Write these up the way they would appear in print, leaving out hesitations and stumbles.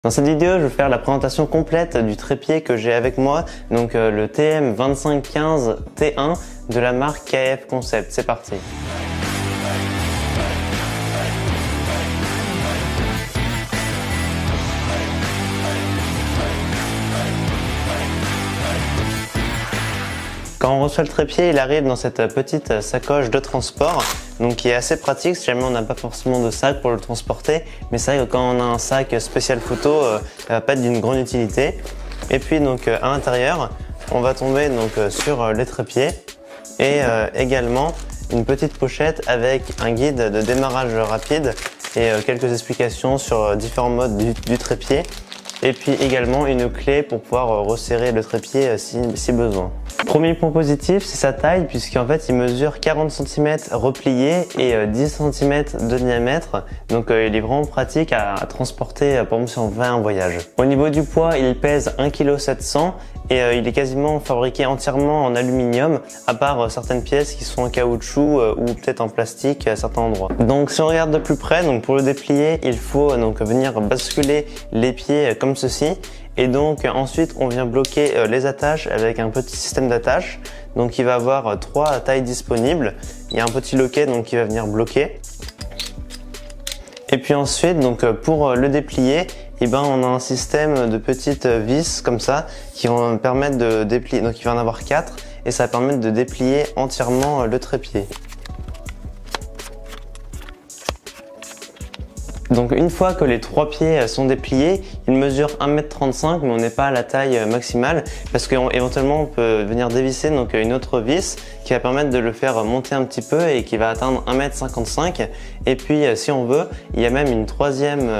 Dans cette vidéo, je vais faire la présentation complète du trépied que j'ai avec moi, donc le TM2515 T1 de la marque KF Concept. C'est parti. Quand on reçoit le trépied, il arrive dans cette petite sacoche de transport, donc qui est assez pratique si jamais on n'a pas forcément de sac pour le transporter. Mais c'est vrai que quand on a un sac spécial photo, ça va pas être d'une grande utilité. Et puis donc à l'intérieur, on va tomber donc sur les trépieds et également une petite pochette avec un guide de démarrage rapide et quelques explications sur différents modes du trépied. Et puis également une clé pour pouvoir resserrer le trépied si besoin. Premier point positif, c'est sa taille, puisqu'en fait il mesure 40 cm replié et 10 cm de diamètre. Donc il est vraiment pratique à transporter, par exemple si on va un voyage. Au niveau du poids, il pèse 1,7 kg et il est quasiment fabriqué entièrement en aluminium, à part certaines pièces qui sont en caoutchouc ou peut-être en plastique à certains endroits. Donc si on regarde de plus près, donc pour le déplier, il faut donc venir basculer les pieds comme ceci. Et donc ensuite on vient bloquer les attaches avec un petit système d'attache. Donc il va avoir 3 tailles disponibles. Il y a un petit loquet donc qui va venir bloquer. Et puis ensuite donc pour le déplier, on a un système de petites vis comme ça qui vont permettre de déplier. Donc il va en avoir 4 et ça va permettre de déplier entièrement le trépied. Donc une fois que les 3 pieds sont dépliés, ils mesurent 1,35 m mais on n'est pas à la taille maximale parce qu'éventuellement on peut venir dévisser donc une autre vis qui va permettre de le faire monter un petit peu et qui va atteindre 1,55 m. Et puis si on veut, il y a même une troisième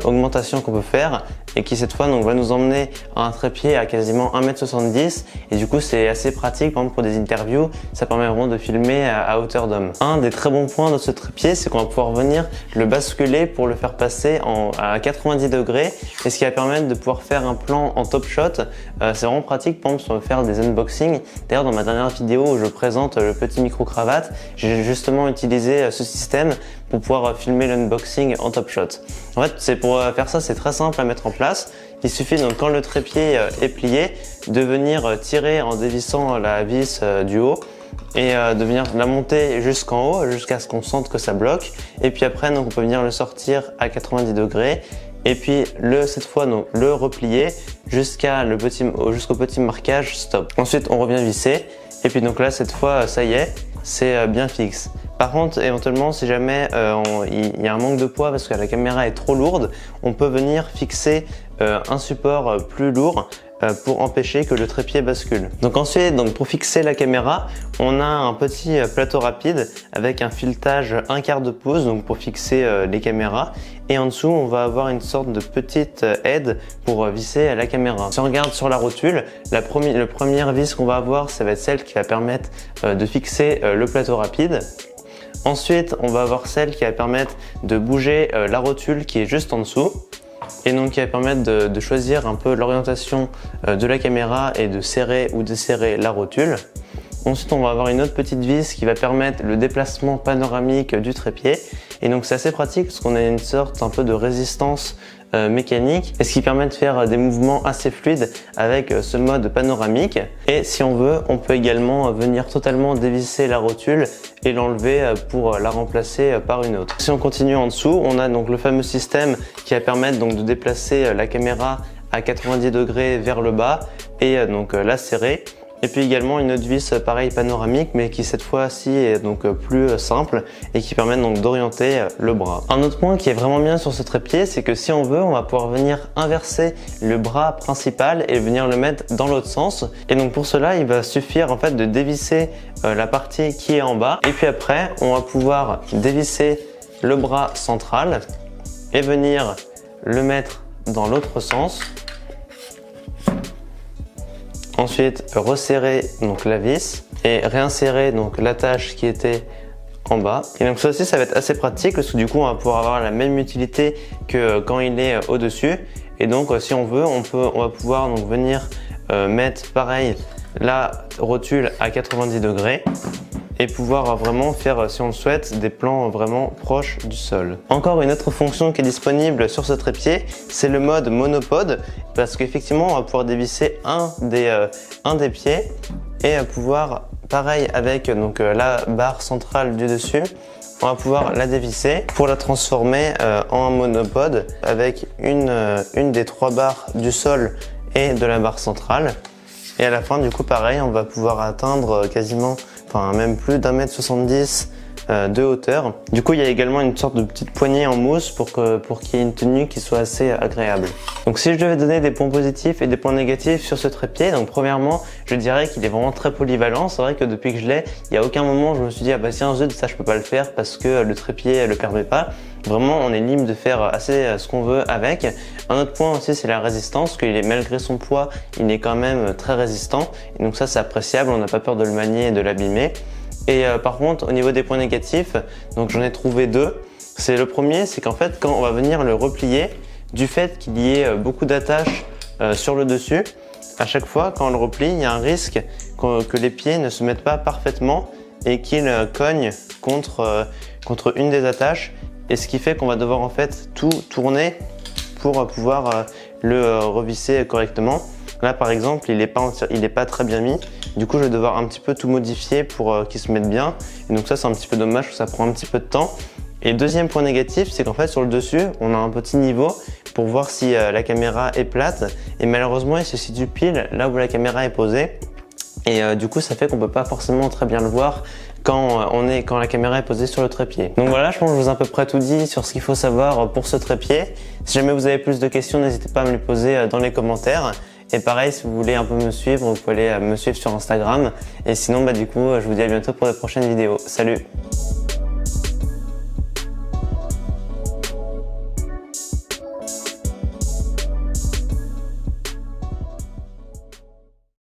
augmentation qu'on peut faire et qui cette fois donc va nous emmener à un trépied à quasiment 1,70 m et du coup c'est assez pratique par exemple pour des interviews, ça permet vraiment de filmer à hauteur d'homme. Un des très bons points de ce trépied, c'est qu'on va pouvoir venir le basculer pour le faire passer à 90 degrés et ce qui va permettre de pouvoir faire un plan en top shot. C'est vraiment pratique par exemple si on veut faire des unboxings. D'ailleurs dans ma dernière vidéo où je présente le petit micro cravate, j'ai justement utilisé ce système pour pouvoir filmer l'unboxing en top shot. En fait, pour faire ça, c'est très simple à mettre en place. Il suffit donc quand le trépied est plié de venir tirer en dévissant la vis du haut et de venir la monter jusqu'en haut jusqu'à ce qu'on sente que ça bloque. Et puis après, donc, on peut venir le sortir à 90 degrés et puis cette fois donc le replier jusqu'au petit marquage stop. Ensuite, on revient visser et puis donc là, cette fois, ça y est, c'est bien fixe. Par contre, éventuellement, si jamais il y a un manque de poids parce que la caméra est trop lourde, on peut venir fixer un support plus lourd pour empêcher que le trépied bascule. Donc ensuite, pour fixer la caméra, on a un petit plateau rapide avec un filetage 1/4 de pouce donc pour fixer les caméras. Et en dessous, on va avoir une sorte de petite aide pour visser la caméra. Si on regarde sur la rotule, la première vis qu'on va avoir, ça va être celle qui va permettre de fixer le plateau rapide. Ensuite, on va avoir celle qui va permettre de bouger la rotule qui est juste en dessous et donc qui va permettre de choisir un peu l'orientation de la caméra et de serrer ou desserrer la rotule. Ensuite, on va avoir une autre petite vis qui va permettre le déplacement panoramique du trépied. Et donc c'est assez pratique parce qu'on a une sorte un peu de résistance mécanique et ce qui permet de faire des mouvements assez fluides avec ce mode panoramique. Et si on veut, on peut également venir totalement dévisser la rotule et l'enlever pour la remplacer par une autre. Si on continue en dessous, on a donc le fameux système qui va permettre donc de déplacer la caméra à 90 degrés vers le bas et donc la serrer. Et puis également une autre vis pareil panoramique mais qui cette fois-ci est donc plus simple et qui permet donc d'orienter le bras. Un autre point qui est vraiment bien sur ce trépied, c'est que si on veut, on va pouvoir venir inverser le bras principal et venir le mettre dans l'autre sens. Et donc pour cela, il va suffire en fait de dévisser la partie qui est en bas et puis après, on va pouvoir dévisser le bras central et venir le mettre dans l'autre sens. Ensuite, resserrer donc la vis et réinsérer donc l'attache qui était en bas. Et donc ça aussi, ça va être assez pratique parce que du coup, on va pouvoir avoir la même utilité que quand il est au-dessus. Et donc, si on veut, on va pouvoir donc venir mettre pareil la rotule à 90 degrés et pouvoir vraiment faire, si on le souhaite, des plans vraiment proches du sol. Encore une autre fonction qui est disponible sur ce trépied, c'est le mode monopode, parce qu'effectivement on va pouvoir dévisser un des pieds et pouvoir, pareil avec donc la barre centrale du dessus, on va pouvoir la dévisser pour la transformer en un monopode avec une des 3 barres du sol et de la barre centrale. Et à la fin, du coup, pareil, on va pouvoir atteindre quasiment, enfin même plus d'1,70 m de hauteur. Du coup, il y a également une sorte de petite poignée en mousse pour qu'il y ait une tenue qui soit assez agréable. Donc si je devais donner des points positifs et des points négatifs sur ce trépied, donc premièrement, je dirais qu'il est vraiment très polyvalent. C'est vrai que depuis que je l'ai, il n'y a aucun moment où je me suis dit, ah bah tiens zut, ça je peux pas le faire parce que le trépied le permet pas. Vraiment, on est libre de faire assez ce qu'on veut avec. Un autre point aussi, c'est la résistance, qu'il est, malgré son poids, il est quand même très résistant. Et donc ça, c'est appréciable, on n'a pas peur de le manier et de l'abîmer. Et par contre, au niveau des points négatifs, donc j'en ai trouvé 2. C'est le premier, c'est qu'en fait, quand on va venir le replier, du fait qu'il y ait beaucoup d'attaches sur le dessus, à chaque fois, quand on le replie, il y a un risque que les pieds ne se mettent pas parfaitement et qu'ils cognent contre une des attaches. Et ce qui fait qu'on va devoir en fait tout tourner pour pouvoir le revisser correctement. Là par exemple, il est pas très bien mis. Du coup, je vais devoir un petit peu tout modifier pour qu'il se mette bien. Et donc ça, c'est un petit peu dommage, parce que ça prend un petit peu de temps. Et deuxième point négatif, c'est qu'en fait sur le dessus, on a un petit niveau pour voir si la caméra est plate. Et malheureusement, il se situe pile là où la caméra est posée. Et du coup, ça fait qu'on peut pas forcément très bien le voir quand la caméra est posée sur le trépied. Donc voilà, je pense que je vous ai à peu près tout dit sur ce qu'il faut savoir pour ce trépied. Si jamais vous avez plus de questions, n'hésitez pas à me les poser dans les commentaires. Et pareil, si vous voulez un peu me suivre, vous pouvez aller me suivre sur Instagram. Et sinon, du coup, je vous dis à bientôt pour de prochaines vidéos. Salut!